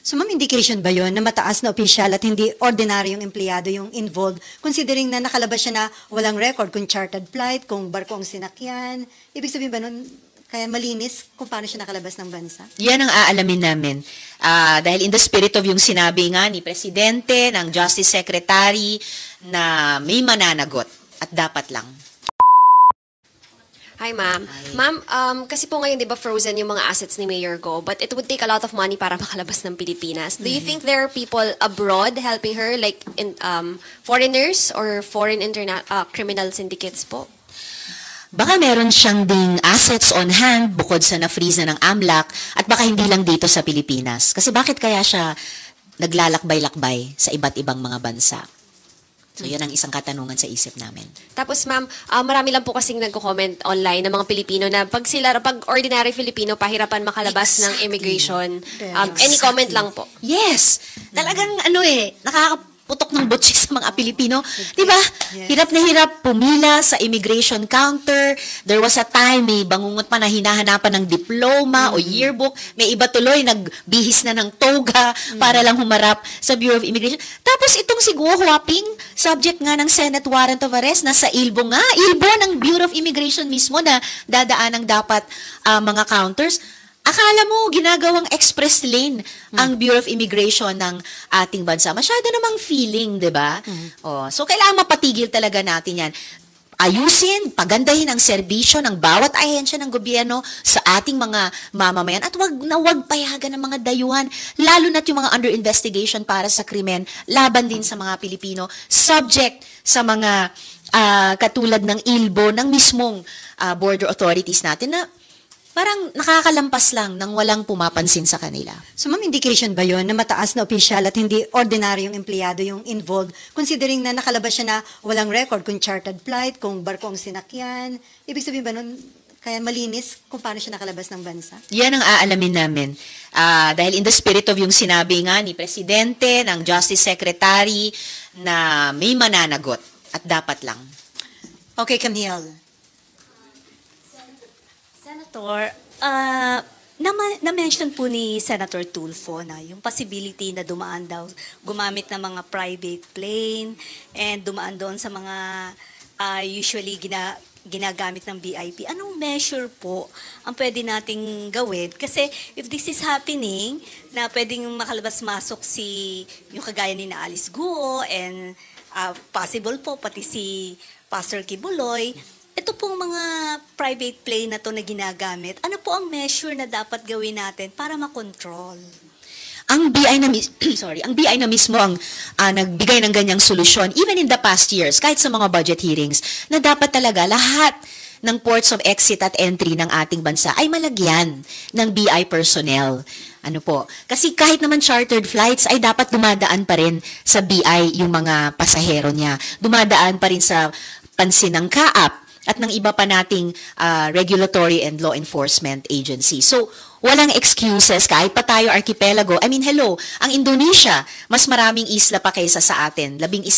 So ma'am, indication ba yon na mataas na opisyal at hindi ordinaryong empleyado yung involved, considering na nakalabas siya na walang record kung chartered flight, kung barko ang sinakyan? Ibig sabihin ba nun, kaya malinis kung paano siya nakalabas ng bansa? Yan ang aalamin namin. Dahil in the spirit of yung sinabi nga ni Presidente, ng Justice Secretary, na may mananagot at dapat lang. Hi, ma'am. Ma'am, kasi po ngayon, di ba, frozen yung mga assets ni Mayor Go, but it would take a lot of money para makalabas ng Pilipinas. Do you think there are people abroad helping her, like foreigners or foreign criminal syndicates po? Baka meron siyang ding assets on hand bukod sa na-freeze na ng AMLAC at baka hindi lang dito sa Pilipinas. Kasi bakit kaya siya naglalakbay-lakbay sa iba't ibang mga bansa? So, yan ang isang katanungan sa isip namin. Tapos, ma'am, marami lang po kasing nagko-comment online ng mga Pilipino na pag ordinary Filipino, pahirapan makalabas ng immigration. Any comment lang po? Yes! Talagang nakakaputok ng butsi sa mga Pilipino. Diba? Yes. Hirap na hirap pumila sa immigration counter. There was a time, may bangungot pa na hinahanapan ng diploma o yearbook. May iba tuloy, nagbihis na ng toga para lang humarap sa Bureau of Immigration. Tapos itong si Guo Huaping, subject nga ng Senate warrant of arrest, nasa Ilbo nga. Ilbo ng Bureau of Immigration mismo na dadaan ng dapat mga counters. Akala mo, ginagawang express lane ang Bureau of Immigration ng ating bansa. Masyado namang feeling, di ba? So, kailangan mapatigil talaga natin yan. Ayusin, pagandahin ang serbisyo ng bawat ahensya ng gobyerno sa ating mga mamamayan at wag payagan ng mga dayuhan, lalo na't yung mga under investigation para sa krimen, laban din sa mga Pilipino, subject sa mga katulad ng ILBO, ng mismong border authorities natin na parang nakakalampas lang nang walang pumapansin sa kanila. So ma'am, indication ba yon na mataas na opisyal at hindi ordinaryong empleyado yung involved, considering na nakalabas siya na walang record kung chartered flight, kung barko ang sinakyan? Ibig sabihin ba nun, kaya malinis kung paano siya nakalabas ng bansa? Yan ang aalamin namin. Dahil in the spirit of yung sinabi nga ni Presidente, ng Justice Secretary, na may mananagot at dapat lang. Okay, Camille. Senator, na-mention po ni Senator Tulfo na yung possibility na dumaan daw, gumamit ng mga private plane and dumaan doon sa mga usually ginagamit ng VIP. Anong measure po ang pwede nating gawin? Kasi if this is happening, na pwedeng makalabas-masok yung kagaya ni na Alice Guo and possible po pati si Pastor Kibuloy, ito pong mga private plane na to na ginagamit, ano po ang measure na dapat gawin natin para makontrol? Ang BI na mismo ang nagbigay ng ganyang solusyon even in the past years, kahit sa mga budget hearings, na dapat talaga lahat ng ports of exit at entry ng ating bansa ay malagyan ng BI personnel. Ano po? Kasi kahit naman chartered flights ay dapat dumadaan pa rin sa BI yung mga pasahero niya. Dumadaan pa rin sa pansin ng CAAP at ng iba pa nating regulatory and law enforcement agency. So, walang excuses kahit pa tayo archipelago. I mean, hello, ang Indonesia, mas maraming isla pa kaysa sa atin. 11,000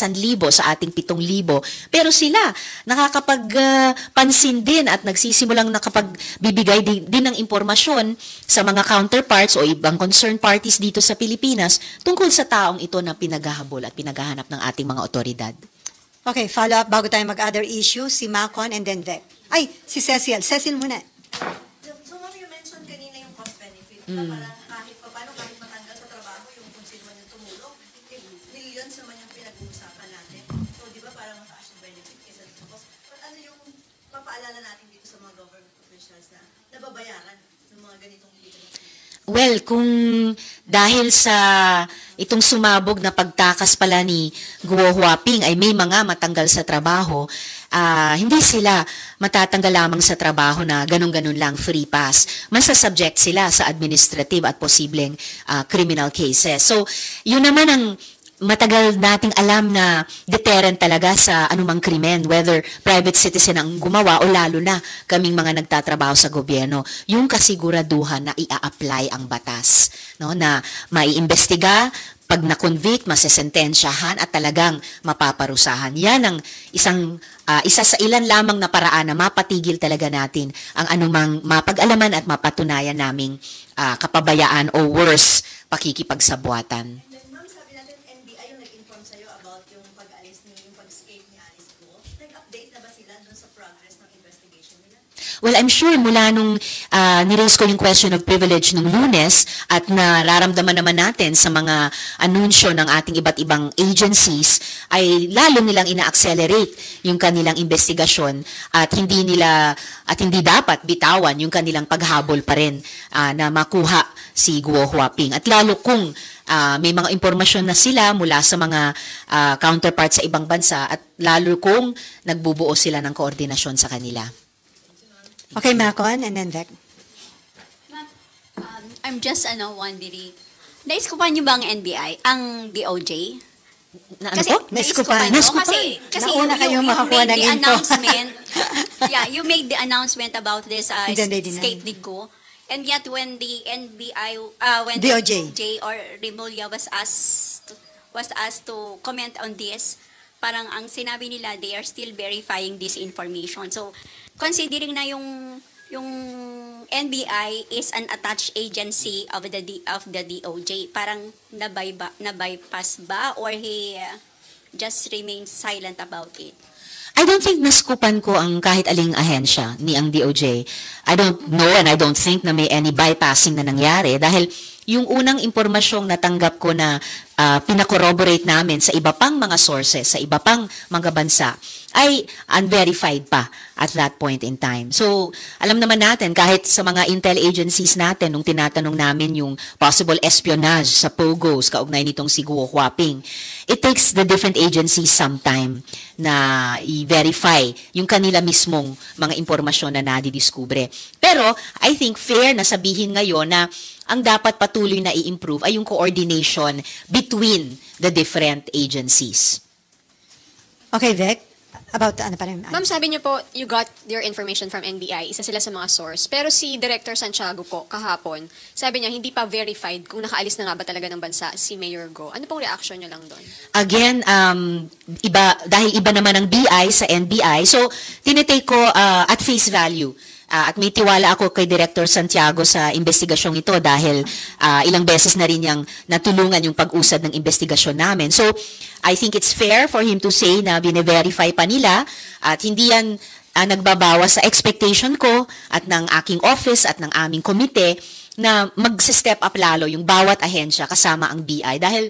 sa ating 7,000. Pero sila, nakakapagpansin din at nagsisimulang nakapagbibigay din ng impormasyon sa mga counterparts o ibang concerned parties dito sa Pilipinas tungkol sa taong ito na pinaghahabol at pinaghahanap ng ating mga otoridad. Okay, follow up bago tayo mag-other issues, si Macon and then Vec. Ay, si Cecil. Cecil muna. So, ma'am, you mentioned kanina yung cost benefit. Parang kahit matanggal sa trabaho, yung kung sino man yung tumulong, millions naman yung pinag-uusapan natin. So, di ba parang mataas yung benefit kaysa sa cost? But ano yung papaalala natin dito sa mga government officials na nababayaran ng mga ganitong illegal? Well, kung dahil sa itong sumabog na pagtakas pala ni Guo Huaping ay may mga matanggal sa trabaho, hindi sila matatanggal lamang sa trabaho na ganun-ganun lang free pass. Masasubject sila sa administrative at posibleng criminal cases. So, yun naman ang matagal nating alam na deterrent talaga sa anumang krimen, whether private citizen ang gumawa o lalo na kaming mga nagtatrabaho sa gobyerno, yung kasiguraduhan na ia-apply ang batas, no, na maiimbestiga, pag na-convict, masesentensyahan at talagang mapaparusahan. Yan ang isa sa ilan lamang na paraan na mapatigil talaga natin ang anumang mapag-alaman at mapatunayan naming kapabayaan o worse pakikipagsabuatan. Ma'am, sabi natin, NBI yung nag-inform sa'yo about yung pag-alis niyo, yung pag-escape ni Alice Go. Nag-update na ba sila dun sa progress ng investigation nila? Well, I'm sure mula nung niraise ko yung question of privilege nung Lunes at nararamdaman naman natin sa mga anunsyo ng ating iba't ibang agencies ay lalo nilang ina-accelerate yung kanilang investigasyon at hindi dapat bitawan yung kanilang paghabol pa rin na makuha si Guo Huaping. At lalo kung may mga impormasyon na sila mula sa mga counterparts sa ibang bansa at lalo kung nagbubuo sila ng koordinasyon sa kanila. Okay, Macon, and then Vec. I'm just wondering, naiskupan niyo ba ang NBI, ang DOJ? Na, ano Kasi po? Naiskupan. Kasi Nauna kayong makakuha made ng the info. announcement. Yeah, you made the announcement about this And then they denied. escape ni Go. And yet when the NBI, when DOJ. the DOJ or Remulla was asked to comment on this, parang ang sinabi nila, they are still verifying this information. So, considering na yung NBI is an attached agency of the DOJ, parang na-bypass ba or he just remains silent about it? I don't think naskupan ko ang kahit aling ahensya ni ang DOJ. I don't know and I don't think na may any bypassing na nangyari dahil yung unang impormasyong natanggap ko na pinakorroborate namin sa iba pang mga sources, sa iba pang mga bansa, ay unverified pa at that point in time. So, alam naman natin, kahit sa mga intel agencies natin, nung tinatanong namin yung possible espionage sa POGOs, kaugnay nitong si Guo Huaping, it takes the different agencies some time na i-verify yung kanila mismong mga impormasyon na nadidiskubre. Pero, I think fair na sabihin ngayon na ang dapat patuloy na i-improve ay yung coordination between the different agencies. Okay, Vec. About ano pa rin? Ma'am, sabi niyo po, you got your information from NBI, isa sila sa mga source. Pero si Director Santiago po, kahapon, sabi niya, hindi pa verified kung nakaalis na nga ba talaga ng bansa si Mayor Go. Ano pong reaction niyo lang doon? Again, dahil iba naman ang BI sa NBI, so tinitake ko at face value. At may tiwala ako kay Director Santiago sa investigasyong ito dahil ilang beses na rin niyang natulungan yung pag-usad ng investigasyon namin. So, I think it's fair for him to say na bine-verify pa nila at hindi yan nagbabawas sa expectation ko at ng aking office at ng aming komite na mag-step up lalo yung bawat ahensya kasama ang BI. Dahil,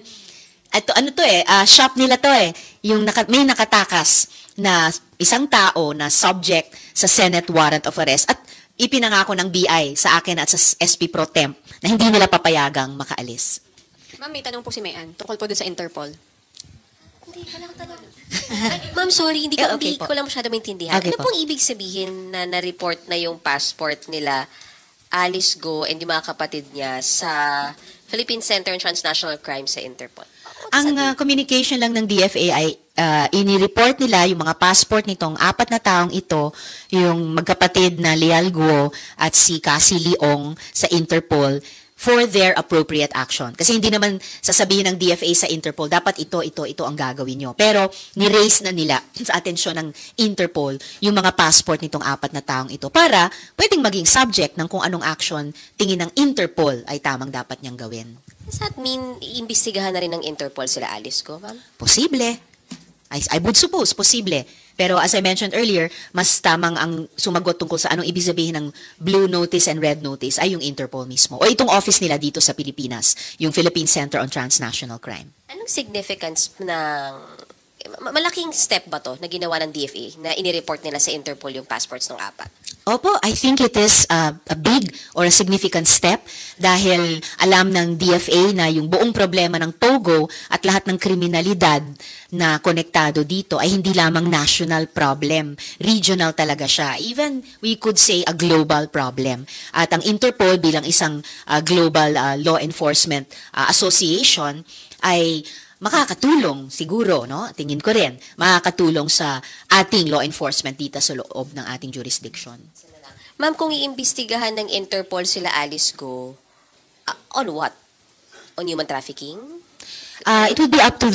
shop nila to yung may nakatakas na isang tao na subject sa Senate warrant of arrest at ipinangako ng BI sa akin at sa SP Pro Temp na hindi nila papayagang makaalis. Ma'am, may tanong po si Mayan, tungkol po doon sa Interpol. Hindi, wala ko tanong. Ma'am, sorry, hindi Okay ko po. lang masyado maintindihan. Okay Ano po. pong ibig sabihin na na-report na yung passport nila, Alice Go and yung mga kapatid niya sa Philippine Center on Transnational Crime sa Interpol? Ang communication lang ng DFA ay inireport nila yung mga passport nitong 4 na taong ito, yung magkapatid na Leal Guo at si Cassie Leong sa Interpol for their appropriate action. Kasi hindi naman sasabihin ng DFA sa Interpol, dapat ito ang gagawin nyo. Pero ni-raise na nila sa atensyon ng Interpol yung mga passport nitong 4 na taong ito para pwedeng maging subject ng kung anong action tingin ng Interpol ay tamang dapat niyang gawin. Does that mean iimbestigahan na rin ng Interpol sila Alice Go, ma'am? Posible. I would suppose, posible. Pero as I mentioned earlier, mas tamang ang sumagot tungkol sa anong ibig sabihin ng blue notice and red notice ay yung Interpol mismo. O itong office nila dito sa Pilipinas, yung Philippine Center on Transnational Crime. Anong significance ng... Malaking step ba to na ginawa ng DFA na inireport nila sa Interpol yung passports ng 4? Opo, I think it is a big or a significant step dahil alam ng DFA na yung buong problema ng Togo at lahat ng kriminalidad na konektado dito ay hindi lamang national problem. Regional talaga siya. Even we could say a global problem. At ang Interpol bilang isang global law enforcement association ay makakatulong siguro, no? Tingin ko rin, makakatulong sa ating law enforcement dito sa loob ng ating jurisdiction. Ma'am, kung iimbestigahan ng Interpol sila Alice Go, on what? On human trafficking? It would be up to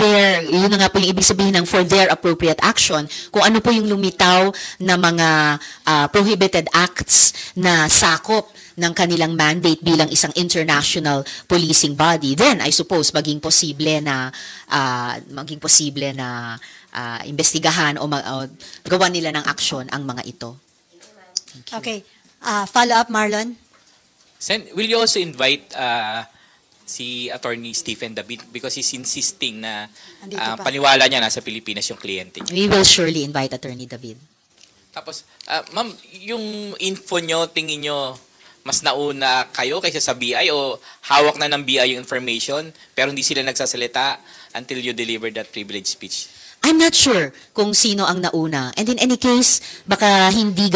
yun na nga po yung ibig sabihin ng for their appropriate action, kung ano po yung lumitaw na mga prohibited acts na sakop ng kanilang mandate bilang isang international policing body, then I suppose maging posible na investigahan o gawan nila ng aksyon ang mga ito. Okay. Follow up, Marlon? Sen, will you also invite si Attorney Stephen David because he's insisting na Andito pa. paniwala niya nasa Pilipinas yung kliyente niya. We will surely invite Attorney David. Tapos, ma'am, yung info nyo, tingin nyo, mas nauna kayo kaysa sa BI o hawak na ng BI yung information pero hindi sila nagsasalita until you deliver that privileged speech? I'm not sure kung sino ang nauna. And in any case, baka hindi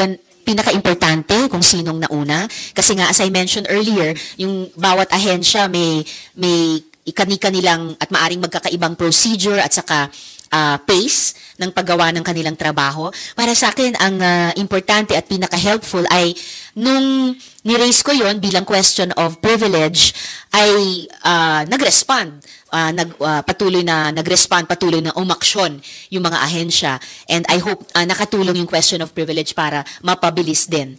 pinaka-importante kung sinong nauna. Kasi nga, as I mentioned earlier, yung bawat ahensya may kani-kanilang at maaring magkakaibang procedure at saka pace ng paggawa ng kanilang trabaho. Para sa akin, ang importante at pinaka-helpful ay nung ni-raise ko yon bilang question of privilege, ay nag-respond. Patuloy na umaksyon yung mga ahensya. And I hope nakatulong yung question of privilege para mapabilis din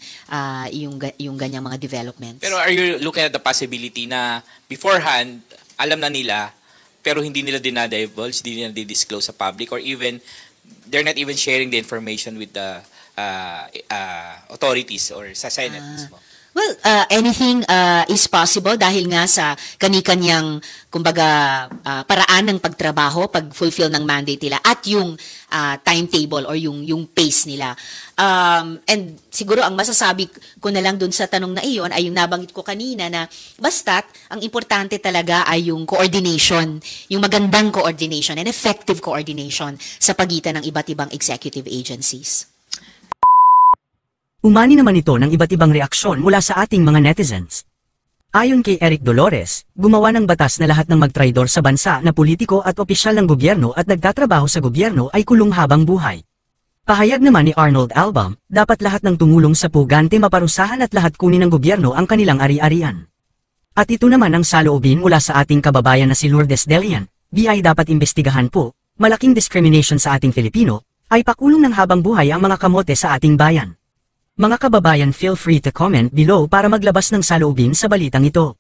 yung ganyang mga developments. Pero are you looking at the possibility na beforehand, alam na nila, pero hindi nila dinadivulge, hindi nila di-disclose sa public, or even, they're not even sharing the information with the authorities or sa Senate mismo? Well, anything is possible dahil nga sa kani-kanyang, kumbaga, paraan ng pagtrabaho, pag-fulfill ng mandate nila at yung timetable or yung pace nila. And siguro ang masasabi ko na lang dun sa tanong na iyon ay yung nabanggit ko kanina na basta't ang importante talaga ay yung coordination, yung magandang coordination and effective coordination sa pagitan ng iba't ibang executive agencies. Umani naman ito ng iba't ibang reaksyon mula sa ating mga netizens. Ayon kay Eric Dolores, gumawa ng batas na lahat ng magtraidor sa bansa na politiko at opisyal ng gobyerno at nagtatrabaho sa gobyerno ay kulong habang buhay. Pahayag naman ni Arnold Albam, dapat lahat ng tumulong sa pugante maparusahan at lahat kunin ng gobyerno ang kanilang ari-arian. At ito naman ang saloobin mula sa ating kababayan na si Lourdes Delian, BI dapat imbestigahan po, malaking discrimination sa ating Filipino, ay pakulong ng habang buhay ang mga kamote sa ating bayan. Mga kababayan, feel free to comment below para maglabas ng saloobin sa balitang ito.